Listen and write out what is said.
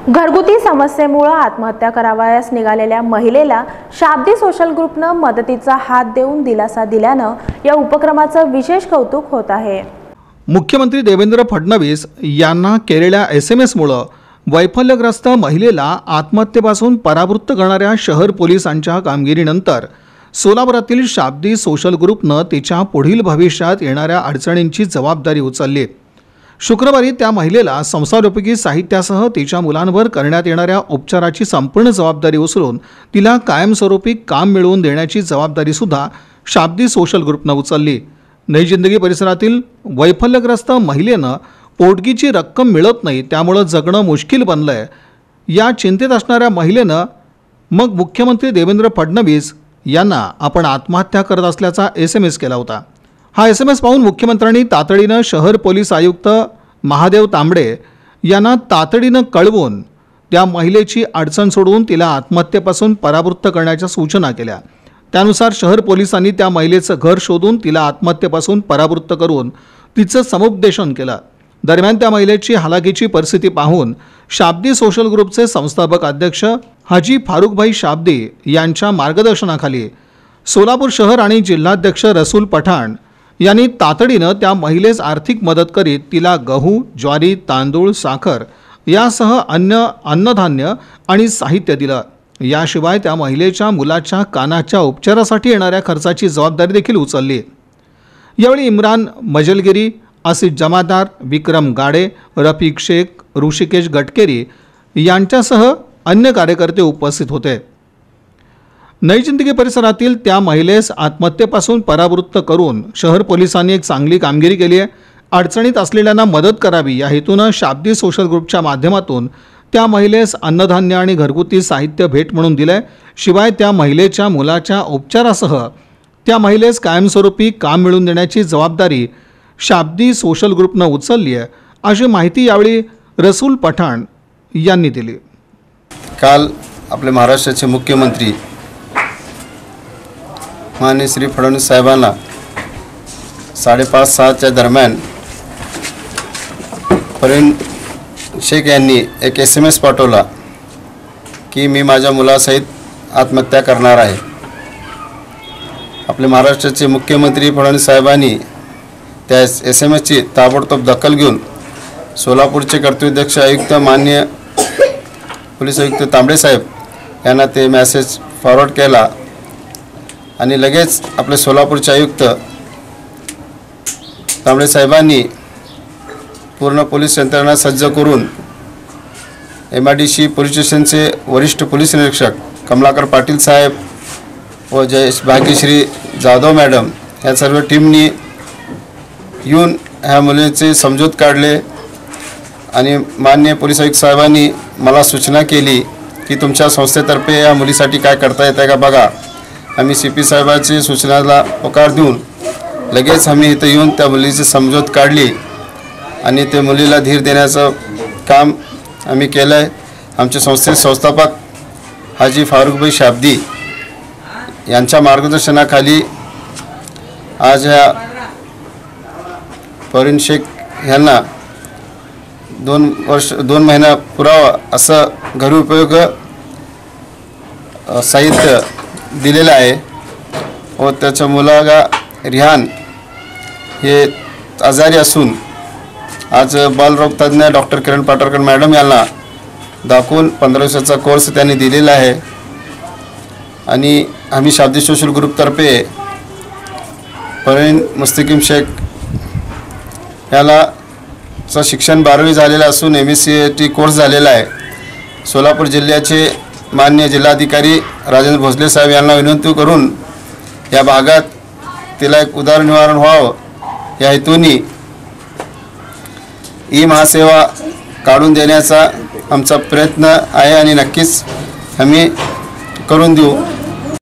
घरगुती समस्येमुळे आत्महत्या करावयास निघालेल्या महिलेला शाब्दी सोशल ग्रुपने मदतीचा हात देऊन दिलासा दिल्यानं या उपक्रमाचं विशेष कौतुक होत आहे। मुख्यमंत्री देवेंद्र फडणवीस यांना केलेल्या SMS मुळे वैफल्यग्रस्त महिलेला आत्महत्येपासून परावृत्त करणाऱ्या शहर पोलिसांच्या कामगिरीनंतर सोलापुरातील शाब्दी सोशल ग्रुपने तिच्या पुढील भविष्यात येणाऱ्या अडचणींची जबाबदारी उचलली। शुक्रवारी त्या महिलेला संसारोपयोगी साहित्यासह तिच्या मुलांवर करण्यात येणाऱ्या उपचाराची संपूर्ण जबाबदारी उचलून तिला कायमस्वरूपी काम मिळवून देण्याची जबाबदारी सुद्धा शाब्दी सोशल ग्रुपने उचलली। नई जिंदगी परिसरातील वैफल्यग्रस्त महिलेनं पोटगीची रक्कम मिळत नाही, त्यामुळे जगणं मुश्किल बनलंय। या चिंतेत असणाऱ्या महिलेनं मग मुख्यमंत्री देवेंद्र फडणवीस यांना आपण आत्महत्या करत असल्याचा SMS केला होता। हा SMS पाहून मुख्यमंत्र्यांनी तातडीनं शहर पोलीस आयुक्त महादेव तांबडे यांना तातडीनं कळवून त्या महिलेची अडचण सोडवून तिला आत्महत्येपासून परावृत्त करण्याच्या सूचना केल्या। त्यानुसार शहर पोलिसांनी त्या महिलेचं घर शोधून तिला आत्महत्येपासून परावृत्त करून तिचं समुपदेशन केलं। दरम्यान त्या महिलेची हालाकीची परिस्थिती पाहून शाब्दी सोशल ग्रुपचे संस्थापक अध्यक्ष हाजी फारुखभाई शाब्दी यांच्या मार्गदर्शनाखाली सोलापूर शहर आणि जिल्हाध्यक्ष रसूल पठाण यांनी तातडीनं त्या महिलेस आर्थिक मदत करीत तिला गहू, ज्वारी, तांदूळ, साखर यासह अन्नधान्य आणि साहित्य दिलं। याशिवाय त्या महिलेच्या मुलाच्या कानाच्या उपचारासाठी येणाऱ्या खर्चाची जबाबदारी देखील उचलली। यावेळी इम्रान मजलगिरी, आसिफ जमादार, विक्रम गाडे, रफिक शेख, ऋषिकेश गटकेरी यांच्यासह अन्य कार्यकर्ते उपस्थित होते। नई जिंदगी परिसरातील त्या महिलेस आत्महत्येपासून परावृत्त करून शहर पोलिसांनी एक चांगली कामगिरी केली आहे। अडचणीत असलेल्यांना मदत करावी या हेतूनं शाब्दी सोशल ग्रुपच्या माध्यमातून त्या महिलेस अन्नधान्य आणि घरगुती साहित्य भेट म्हणून दिलंय। शिवाय त्या महिलेच्या मुलाच्या उपचारासह त्या महिलेस कायमस्वरूपी काम मिळवून देण्याची जबाबदारी शाब्दी सोशल ग्रुपने उचलली आहे, अशी माहिती यावेळी रसूल पठाण यांनी दिली। काल आपले महाराष्ट्राचे मुख्यमंत्री माननीय श्री फडणवीस साहेबांना 5:30-6च्या दरम्यान फरीन शेख यांनी एक SMS पाठवला की मी माझ्या मुलासहित आत्महत्या करणार आहे। आपले महाराष्ट्राचे मुख्यमंत्री फडणवीस साहेबांनी त्या SMSची ताबडतोब दखल घेऊन सोलापूरचे कर्तव्यदक्ष आयुक्त माननीय पोलीस आयुक्त तांबडे साहेब यांना ते मेसेज फॉरवर्ड केला आणि लगेच आपले सोलापूरचे आयुक्त तांबडे साहेबांनी पूर्ण पोलीस यंत्रणा सज्ज करून MIDC पोलीस स्टेशनचे वरिष्ठ पोलीस निरीक्षक कमलाकर पाटील साहेब व भाग्यश्री जाधव मॅडम या सर्व टीमनी येऊन ह्या मुलीचे समजूत काढले आणि माननीय पोलीस आयुक्त साहेबांनी मला सूचना केली की तुमच्या संस्थेतर्फे या मुलीसाठी काय करता येतं का बघा। आम्ही CP साहेबांची सूचनाला होकार देऊन लगेच आम्ही इथं येऊन त्या मुलीची समजूत काढली आणि त्या मुलीला धीर देण्याचं काम आम्ही केलं आहे। आमचे संस्थेचे संस्थापक हाजी फारुखभाई शाब्दी यांच्या मार्गदर्शनाखाली आज ह्या फरीन शेख यांना 2 महिना पुरावा असं घरउपयोग साहित्य दिलेलं आहे व त्याचा मुलगा रिहान हे आजारी असून आज बालरोग तज्ञ डॉक्टर किरण पाटरकर मॅडम यांना दाखवून 15 दिवसाचा कोर्स त्यांनी दिलेला आहे। आणि आम्ही शाब्दी सोशल ग्रुपतर्फे फरीन मुस्तकीम शेख याला शिक्षण 12वी झालेलं असून MSc कोर्स झालेला आहे। सोलापूर जिल्ह्याचे माननीय जिल्हाधिकारी राजेंद्र भोसले साहेब यांना विनंती करून या भागात तिला एक उदरनिवारण व्हावं या हेतूने महासेवा काढून देण्याचा आमचा प्रयत्न आहे आणि नक्कीच आम्ही करून देऊ।